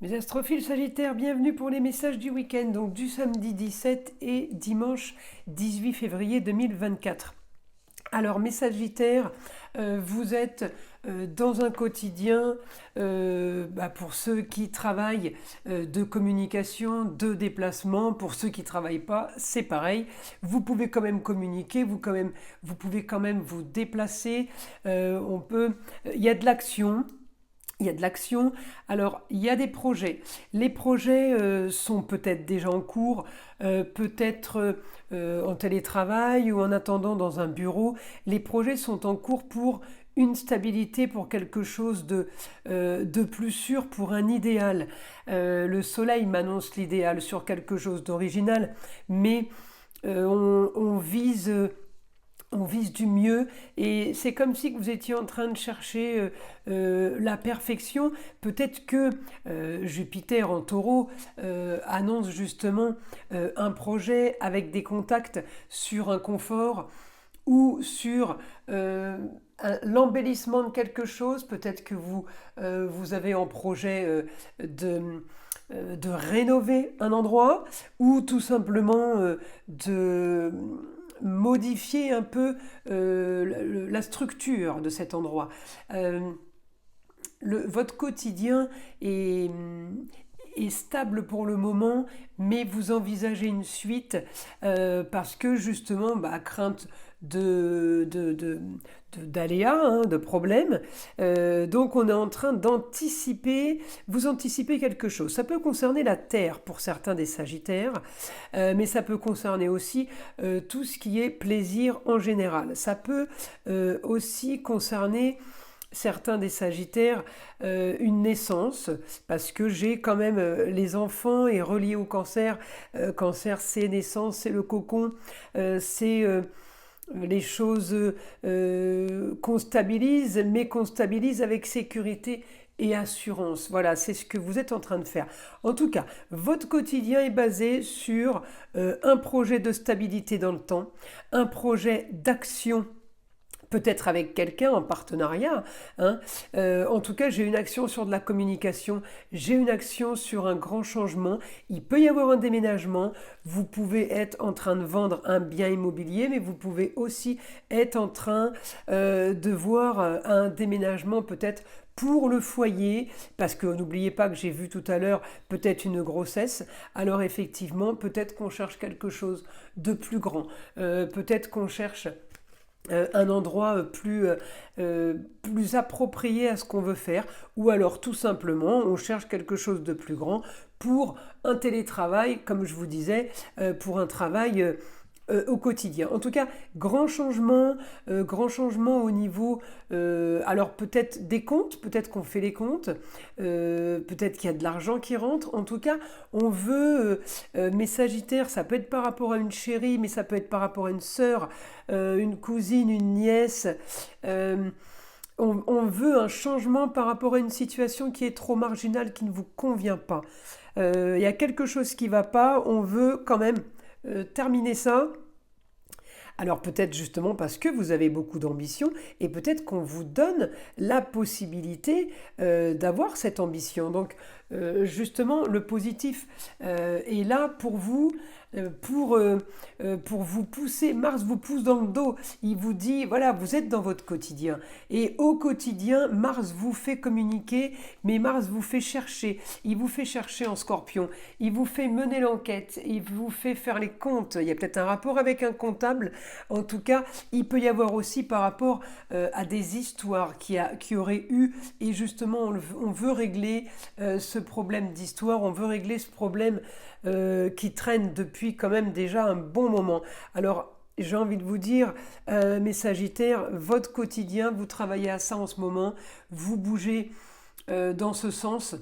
Mes astrophiles Sagittaires, bienvenue pour les messages du week-end, donc du samedi 17 et dimanche 18 février 2024. Alors mes Sagittaires, vous êtes dans un quotidien, pour ceux qui travaillent, de communication, de déplacement. Pour ceux qui ne travaillent pas, c'est pareil. Vous pouvez quand même communiquer, vous pouvez quand même vous déplacer. Il y a de l'action. Il y a de l'action. Alors, il y a des projets. Les projets sont peut-être déjà en cours, peut-être en télétravail ou en attendant dans un bureau. Les projets sont en cours pour une stabilité, pour quelque chose de plus sûr, pour un idéal. Le soleil m'annonce l'idéal sur quelque chose d'original, mais on vise... On vise du mieux et c'est comme si vous étiez en train de chercher la perfection. Peut-être que Jupiter en taureau annonce justement un projet avec des contacts sur un confort ou sur l'embellissement de quelque chose. Peut-être que vous avez en projet de rénover un endroit ou tout simplement de modifier un peu la structure de cet endroit. Votre quotidien est stable pour le moment, mais vous envisagez une suite parce que justement, crainte d'aléas, de problèmes. Donc on est en train d'anticiper, vous anticipez quelque chose. Ça peut concerner la Terre pour certains des Sagittaires, mais ça peut concerner aussi tout ce qui est plaisir en général. Ça peut aussi concerner certains des Sagittaires, une naissance, parce que j'ai quand même les enfants et reliés au cancer. Cancer, c'est naissance, c'est le cocon, c'est les choses qu'on stabilise, mais qu'on stabilise avec sécurité et assurance. Voilà, c'est ce que vous êtes en train de faire. En tout cas, votre quotidien est basé sur un projet de stabilité dans le temps, un projet d'action, peut-être avec quelqu'un en partenariat. En tout cas, j'ai une action sur de la communication, j'ai une action sur un grand changement. Il peut y avoir un déménagement. Vous pouvez être en train de vendre un bien immobilier, mais vous pouvez aussi être en train de voir un déménagement peut-être pour le foyer, parce que n'oubliez pas que j'ai vu tout à l'heure peut-être une grossesse. Alors effectivement, peut-être qu'on cherche quelque chose de plus grand. Peut-être qu'on cherche un endroit plus approprié à ce qu'on veut faire, ou alors tout simplement on cherche quelque chose de plus grand pour un télétravail, comme je vous disais, pour un travail au quotidien. En tout cas, grand changement au niveau, alors peut-être des comptes, peut-être qu'on fait les comptes, peut-être qu'il y a de l'argent qui rentre. En tout cas, on veut, mes Sagittaires, ça peut être par rapport à une chérie, mais ça peut être par rapport à une sœur, une cousine, une nièce. On veut un changement par rapport à une situation qui est trop marginale, qui ne vous convient pas. Il y a quelque chose qui ne va pas, on veut quand même terminer ça. Alors peut-être justement parce que vous avez beaucoup d'ambition et peut-être qu'on vous donne la possibilité d'avoir cette ambition. Donc justement, le positif est là pour vous, pour vous pousser. Mars vous pousse dans le dos. Il vous dit, voilà, vous êtes dans votre quotidien. Et au quotidien, Mars vous fait communiquer, mais Mars vous fait chercher. Il vous fait chercher en Scorpion. Il vous fait mener l'enquête. Il vous fait faire les comptes. Il y a peut-être un rapport avec un comptable. En tout cas, il peut y avoir aussi par rapport à des histoires qui auraient eu. Et justement, on veut régler ce problème d'histoire. On veut régler ce problème qui traîne depuis quand même déjà un bon moment. Alors, j'ai envie de vous dire, mes Sagittaires, votre quotidien, vous travaillez à ça en ce moment, vous bougez dans ce sens,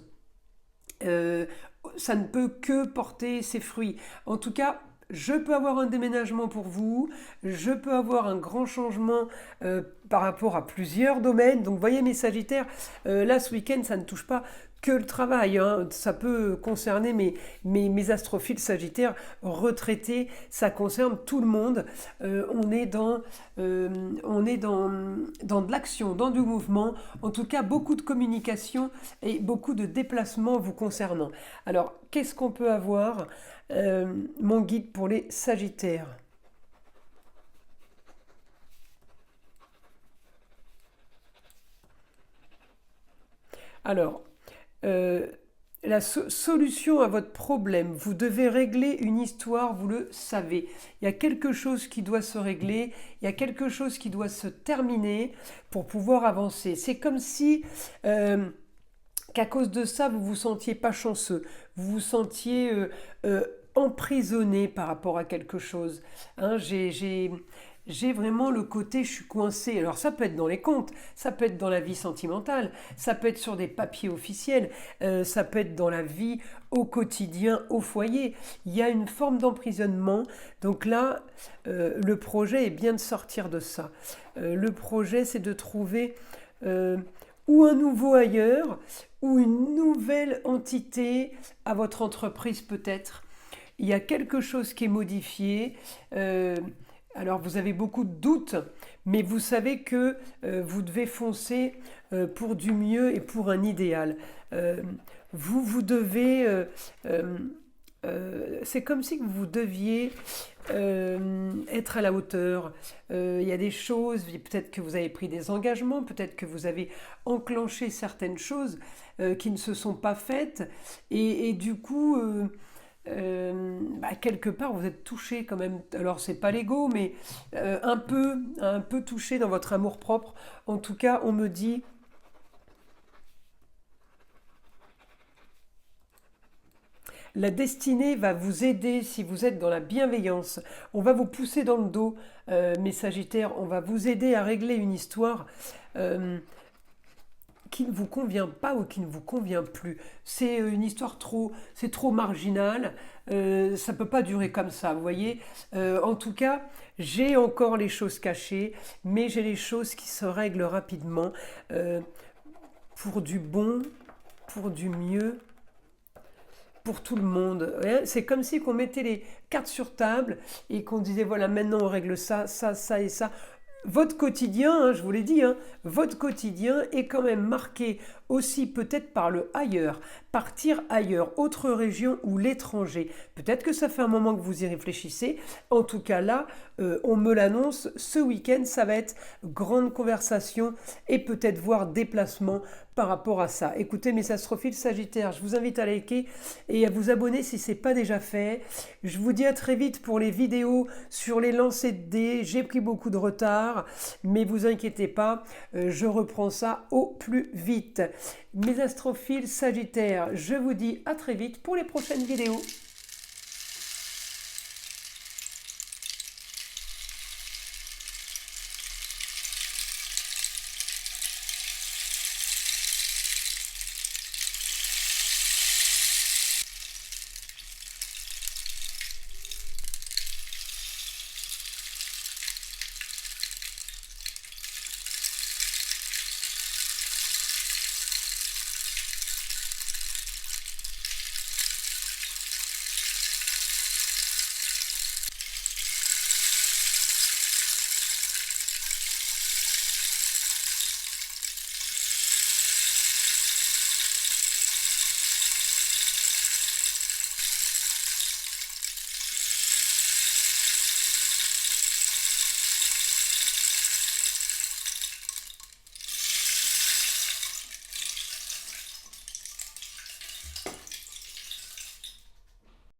ça ne peut que porter ses fruits. En tout cas, je peux avoir un déménagement pour vous, je peux avoir un grand changement par rapport à plusieurs domaines. Donc, vous voyez, mes Sagittaires, là, ce week-end, ça ne touche pas que le travail, hein. Ça peut concerner mes astrophiles sagittaires retraités, ça concerne tout le monde. On est dans de l'action, dans du mouvement, en tout cas beaucoup de communication et beaucoup de déplacements vous concernant. Alors, qu'est-ce qu'on peut avoir mon guide pour les sagittaires? Alors, euh, la solution à votre problème, vous devez régler une histoire, vous le savez. Il y a quelque chose qui doit se régler, il y a quelque chose qui doit se terminer pour pouvoir avancer. C'est comme si qu'à cause de ça, vous vous sentiez pas chanceux, vous vous sentiez emprisonné par rapport à quelque chose. Hein, j'ai vraiment le côté je suis coincé. Alors ça peut être dans les comptes, ça peut être dans la vie sentimentale, ça peut être sur des papiers officiels, ça peut être dans la vie au quotidien, au foyer. Il y a une forme d'emprisonnement. Donc là, le projet est bien de sortir de ça. Le projet, c'est de trouver ou un nouveau ailleurs, ou une nouvelle entité à votre entreprise peut-être. Il y a quelque chose qui est modifié. Alors vous avez beaucoup de doutes, mais vous savez que vous devez foncer pour du mieux et pour un idéal. Euh, vous devez... c'est comme si vous deviez être à la hauteur. Il y a des choses, peut-être que vous avez pris des engagements, peut-être que vous avez enclenché certaines choses qui ne se sont pas faites, et du coup, quelque part, vous êtes touché quand même. Alors, c'est pas l'ego, mais un peu touché dans votre amour-propre. En tout cas, on me dit la destinée va vous aider si vous êtes dans la bienveillance. On va vous pousser dans le dos, mes Sagittaires. On va vous aider à régler une histoire euh, qui ne vous convient pas ou qui ne vous convient plus. C'est une histoire c'est trop marginal. Ça ne peut pas durer comme ça, vous voyez. En tout cas, j'ai encore les choses cachées, mais j'ai les choses qui se règlent rapidement pour du bon, pour du mieux, pour tout le monde. Ouais, c'est comme si qu'on mettait les cartes sur table et qu'on disait voilà, maintenant on règle ça, ça, ça et ça. Votre quotidien, hein, je vous l'ai dit, hein, votre quotidien est quand même marqué aussi peut-être par le ailleurs, partir ailleurs, autre région ou l'étranger. Peut-être que ça fait un moment que vous y réfléchissez. En tout cas là, on me l'annonce, ce week-end, ça va être grande conversation et peut-être voir déplacement par rapport à ça. Écoutez mes astrophiles sagittaires, je vous invite à liker et à vous abonner si ce n'est pas déjà fait. Je vous dis à très vite pour les vidéos sur les lancers de dés. J'ai pris beaucoup de retard, mais vous inquiétez pas, je reprends ça au plus vite. Mes astrophiles sagittaires, je vous dis à très vite pour les prochaines vidéos.